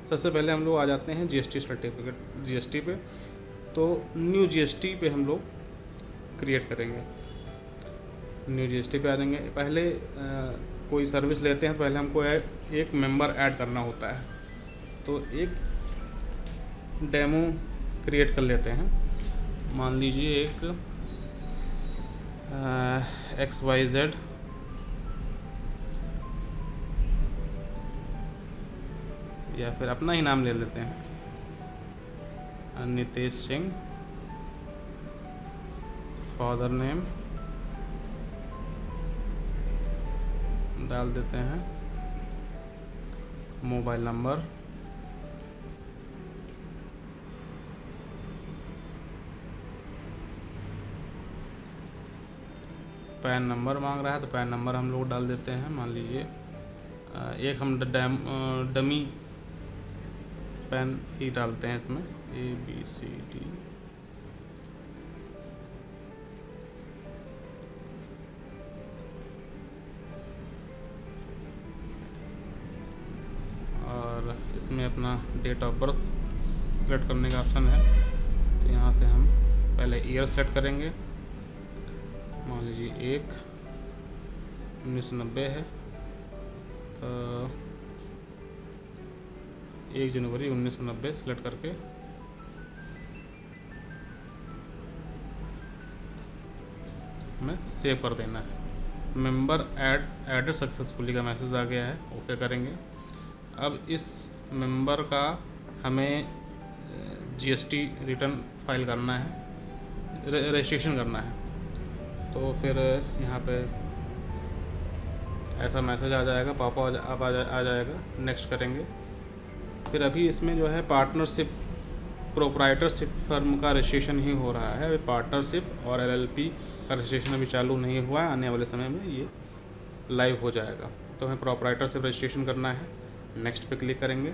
सबसे पहले हम लोग आ जाते हैं जीएसटी सर्टिफिकेट, जीएसटी पे। तो न्यू जीएसटी पे हम लोग क्रिएट करेंगे। न्यू जीएसटी पे आ जाएंगे। पहले कोई सर्विस लेते हैं तो पहले हमको एक मेंबर ऐड करना होता है। तो एक डेमो क्रिएट कर लेते हैं। मान लीजिए एक XYZ या फिर अपना ही नाम ले लेते हैं, नितेश सिंह, फादर नेम डाल देते हैं, मोबाइल नंबर, पैन नंबर मांग रहा है तो पैन नंबर हम लोग डाल देते हैं। मान लीजिए एक हम डमी पैन ही डालते हैं इसमें, ABCD। और इसमें अपना डेट ऑफ बर्थ सेलेक्ट करने का ऑप्शन है। तो यहाँ से हम पहले ईयर सेलेक्ट करेंगे। मान लीजिए 1990 है तो 1 जनवरी 1990 सेलेक्ट करके हमें सेव कर देना है। मेंबर एडेड सक्सेसफुली का मैसेज आ गया है, ओके करेंगे। अब इस मेंबर का हमें जीएसटी रिटर्न फाइल करना है, रजिस्ट्रेशन करना है। तो फिर यहाँ पे ऐसा मैसेज आ जाएगा, आ जाएगा, नेक्स्ट करेंगे। फिर अभी इसमें जो है पार्टनरशिप प्रोप्राइटरशिप फर्म का रजिस्ट्रेशन ही हो रहा है। अभी पार्टनरशिप और LLP का रजिस्ट्रेशन अभी चालू नहीं हुआ है, आने वाले समय में ये लाइव हो जाएगा। तो हमें प्रोप्राइटरशिप रजिस्ट्रेशन करना है, नेक्स्ट पे क्लिक करेंगे।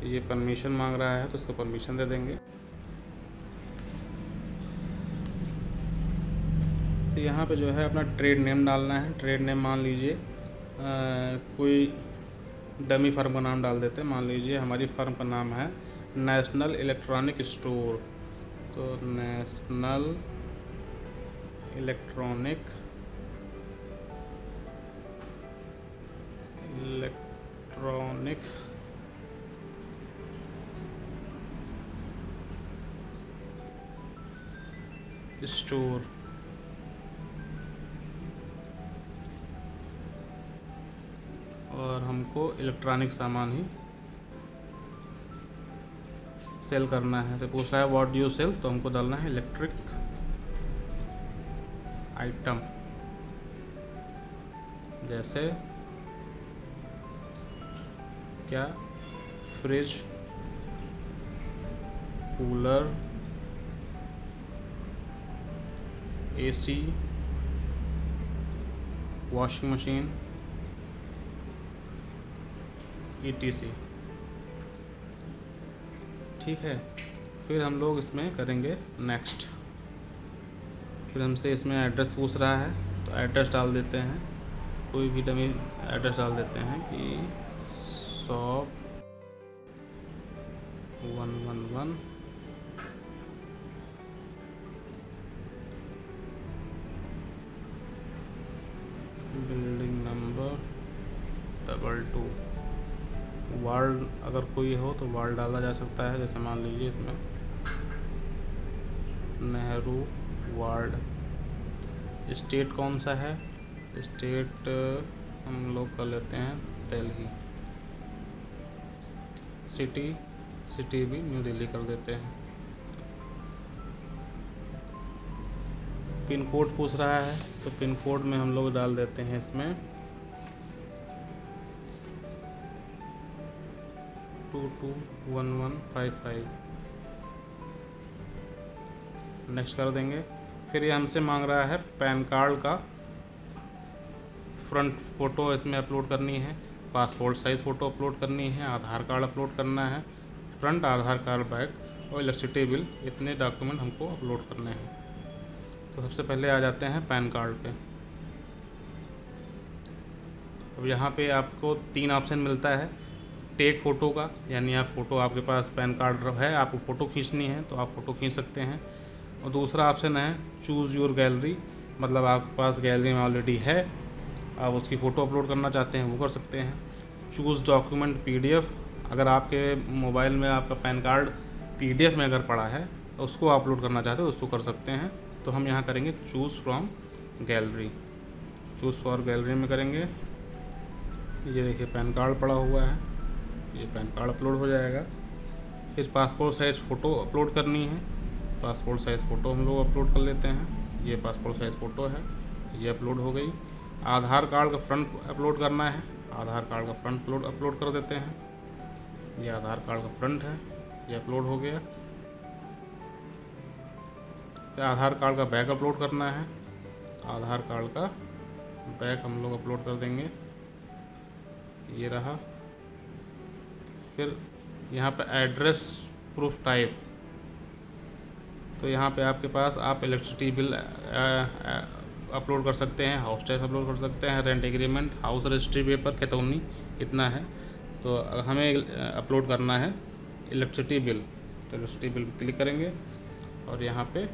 ये परमिशन मांग रहा है तो इसको परमिशन दे देंगे। तो यहाँ पे जो है अपना ट्रेड नेम डालना है। ट्रेड नेम मान लीजिए कोई डमी फर्म का नाम डाल देते हैं। मान लीजिए हमारी फर्म का नाम है नेशनल इलेक्ट्रॉनिक स्टोर। तो नेशनल इलेक्ट्रॉनिक स्टोर। और हमको इलेक्ट्रॉनिक सामान ही सेल करना है। तो पूछ रहा है व्हाट डू यू सेल, तो हमको डालना है इलेक्ट्रिक आइटम, जैसे क्या fridge, cooler, AC, washing machine, ETC। ठीक है। फिर हम लोग इसमें करेंगे नेक्स्ट। फिर हमसे इसमें एड्रेस पूछ रहा है तो एड्रेस डाल देते हैं, कोई भी डमी एड्रेस डाल देते हैं कि शॉप 111 बिल्डिंग नंबर 22। वार्ड अगर कोई हो तो वार्ड डाला जा सकता है, जैसे मान लीजिए इसमें नेहरू वार्ड। स्टेट कौन सा है, स्टेट हम लोग कर लेते हैं दिल्ली। सिटी भी न्यू दिल्ली कर देते हैं। पिन कोड पूछ रहा है तो पिन कोड में हम लोग डाल देते हैं इसमें 221155। नेक्स्ट कर देंगे। फिर ये हमसे मांग रहा है पैन कार्ड का फ्रंट फ़ोटो इसमें अपलोड करनी है, पासपोर्ट साइज़ फ़ोटो अपलोड करनी है, आधार कार्ड अपलोड करना है, फ्रंट आधार कार्ड बैक और इलेक्ट्रिसिटी बिल। इतने डॉक्यूमेंट हमको अपलोड करने हैं। तो सबसे पहले आ जाते हैं पैन कार्ड पे। अब यहाँ पे आपको 3 ऑप्शन मिलता है, टेक फ़ोटो का, यानी आप फ़ोटो, आपके पास पैन कार्ड है, आपको फ़ोटो खींचनी है तो आप फ़ोटो खींच सकते हैं। और दूसरा ऑप्शन है चूज़ योर गैलरी, मतलब आपके पास गैलरी में ऑलरेडी है, आप उसकी फ़ोटो अपलोड करना चाहते हैं वो कर सकते हैं। चूज़ डॉक्यूमेंट PDF, अगर आपके मोबाइल में आपका पैन कार्ड PDF में अगर पड़ा है तो उसको अपलोड करना चाहते हैं उसको कर सकते हैं। तो हम यहाँ करेंगे choose from gallery, choose for gallery में करेंगे। ये देखिए पैन कार्ड पड़ा हुआ है, ये पैन कार्ड अपलोड हो जाएगा। फिर पासपोर्ट साइज़ फ़ोटो अपलोड करनी है, पासपोर्ट साइज़ फ़ोटो हम लोग अपलोड कर लेते हैं। ये पासपोर्ट साइज़ फ़ोटो है, ये अपलोड हो गई। आधार कार्ड का फ्रंट अपलोड करना है, आधार कार्ड का फ्रंट अपलोड कर देते हैं। ये आधार कार्ड का फ्रंट है, ये अपलोड हो गया। फिर आधार कार्ड का बैक अपलोड करना है, आधार कार्ड का बैक हम लोग अपलोड कर देंगे, ये रहा। फिर यहाँ पे एड्रेस प्रूफ टाइप, तो यहाँ पे आपके पास आप इलेक्ट्रिसिटी बिल अपलोड कर सकते हैं, हाउस टैक्स अपलोड कर सकते हैं, rent agreement, house registry paper, खतौनी, इतना है। तो हमें अपलोड करना है इलेक्ट्रिसिटी बिल, तो इलेक्ट्रिसिटी बिल क्लिक करेंगे और यहाँ पे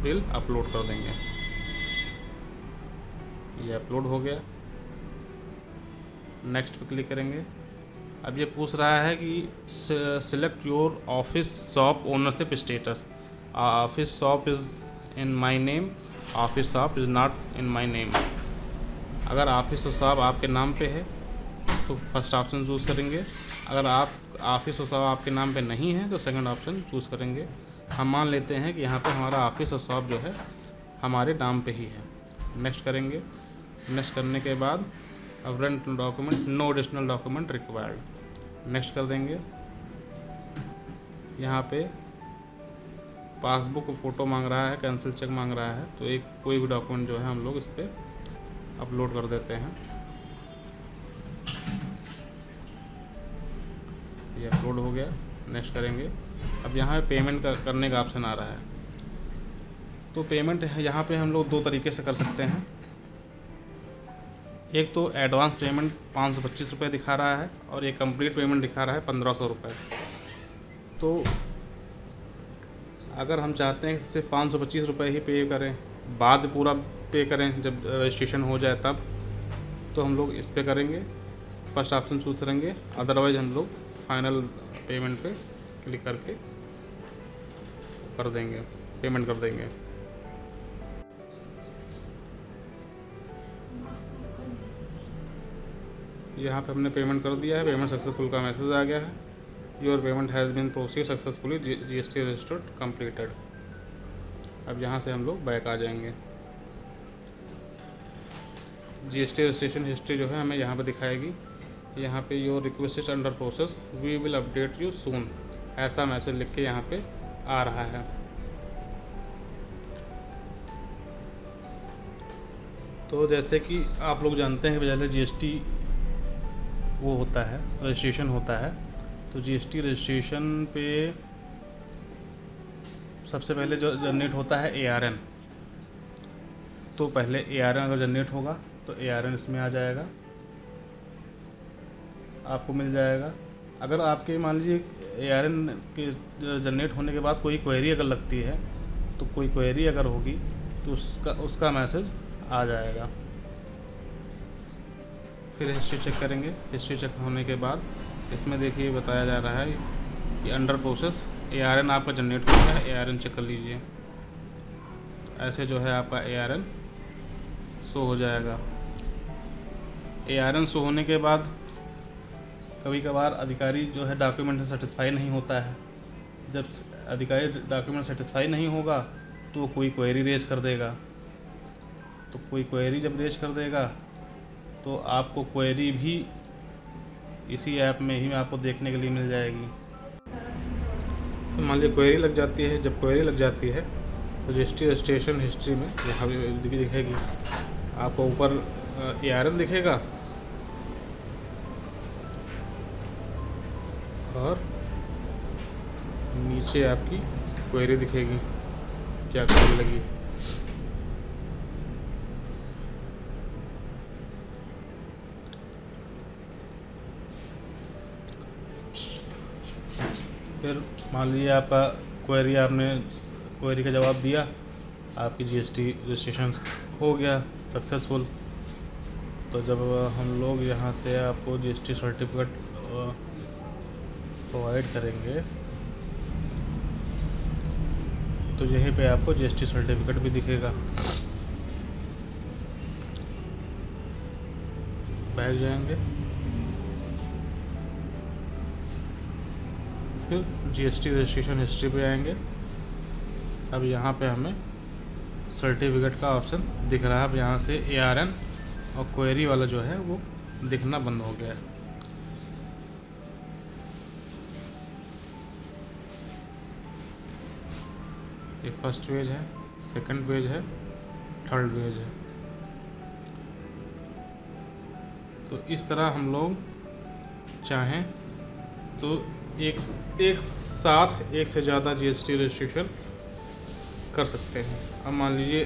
बिल अपलोड कर देंगे, ये अपलोड हो गया। नेक्स्ट पे क्लिक करेंगे। अब ये पूछ रहा है कि select your office shop ownership status, office shop is in my name, office shop is not in my name. अगर ऑफिस और शॉप आपके नाम पे है तो फर्स्ट ऑप्शन चूज़ करेंगे, अगर आप ऑफिस और शॉप आपके नाम पे नहीं है तो सेकंड ऑप्शन चूज़ करेंगे। हम मान लेते हैं कि यहाँ पे हमारा ऑफिस और शॉप जो है हमारे नाम पे ही है। नेक्स्ट करेंगे। नेक्स्ट करने के बाद अब rent document, no additional document required, next कर देंगे। यहाँ पे पासबुक फ़ोटो मांग रहा है, कैंसिल चेक मांग रहा है, तो एक कोई भी डॉक्यूमेंट जो है हम लोग इस पर अपलोड कर देते हैं। ये अपलोड हो गया, नेक्स्ट करेंगे। अब यहाँ पे पेमेंट करने का ऑप्शन आ रहा है, तो पेमेंट यहाँ पे हम लोग दो तरीके से कर सकते हैं। एक तो एडवांस पेमेंट 525 रुपये दिखा रहा है और एक कंप्लीट पेमेंट दिखा रहा है 1500 रुपये। तो अगर हम चाहते हैं कि सिर्फ 525 रुपये ही पे करें, बाद पूरा पे करें जब रजिस्ट्रेशन हो जाए तब, तो हम लोग इस पे करेंगे, फर्स्ट ऑप्शन चूज़ करेंगे। अदरवाइज हम लोग फाइनल पेमेंट पे क्लिक करके कर देंगे, पेमेंट कर देंगे। यहाँ पे हमने पेमेंट कर दिया है, पेमेंट सक्सेसफुल का मैसेज आ गया है, your payment has been proceed successfully, GST registered completed. अब यहाँ से हम लोग बैक आ जाएंगे। GST रजिस्ट्रेशन हिस्ट्री जो है हमें यहाँ पे दिखाएगी, यहाँ पे your request is under process, we will update you soon, ऐसा मैसेज लिख के यहाँ पे आ रहा है। तो जैसे कि आप लोग जानते हैं कि पहले GST वो होता है, रजिस्ट्रेशन होता है, तो GST रजिस्ट्रेशन पे सबसे पहले जो जनरेट होता है ARN, तो पहले ARN अगर जनरेट होगा तो ARN इसमें आ जाएगा, आपको मिल जाएगा। अगर आपके मान लीजिए ARN के जनरेट होने के बाद कोई क्वेरी अगर लगती है, तो कोई क्वेरी अगर होगी तो उसका मैसेज आ जाएगा। फिर हिस्ट्री चेक करेंगे। हिस्ट्री चेक होने के बाद इसमें देखिए बताया जा रहा है कि अंडर प्रोसेस ARN आपका जनरेट हो गया है, ARN चेक कर लीजिए। ऐसे जो है आपका ARN शो हो जाएगा। ARN शो होने के बाद कभी कभार अधिकारी जो है डॉक्यूमेंट से सेटिस्फाई नहीं होता है। जब अधिकारी डॉक्यूमेंट सेटिस्फाई नहीं होगा तो कोई क्वेरी रेज कर देगा, तो कोई क्वेरी जब रेज कर देगा तो आपको क्वेरी भी इसी ऐप में ही आपको देखने के लिए मिल जाएगी। तो मान लीजिए क्वेरी लग जाती है, जब क्वेरी लग जाती है तो GST रजिस्ट्रेशन हिस्ट्री में यहाँ भी दिखेगी, आपको ऊपर ARN दिखेगा और नीचे आपकी क्वेरी दिखेगी, क्या क्वेरी लगी। फिर मान लीजिए आपका क्वेरी का जवाब दिया, आपकी जीएसटी रजिस्ट्रेशन हो गया सक्सेसफुल। तो जब हम लोग यहाँ से आपको जीएसटी सर्टिफिकेट प्रोवाइड करेंगे तो यहीं पे आपको जीएसटी सर्टिफिकेट भी दिखेगा। बैक जाएंगे, फिर जीएसटी रजिस्ट्रेशन हिस्ट्री पे आएंगे। अब यहाँ पे हमें सर्टिफिकेट का ऑप्शन दिख रहा है। अब यहाँ से ARN और क्वेरी वाला जो है वो दिखना बंद हो गया है। ये फर्स्ट पेज है, सेकंड पेज है, थर्ड पेज है। तो इस तरह हम लोग चाहें तो एक साथ एक से ज़्यादा जीएसटी रजिस्ट्रेशन कर सकते हैं। अब मान लीजिए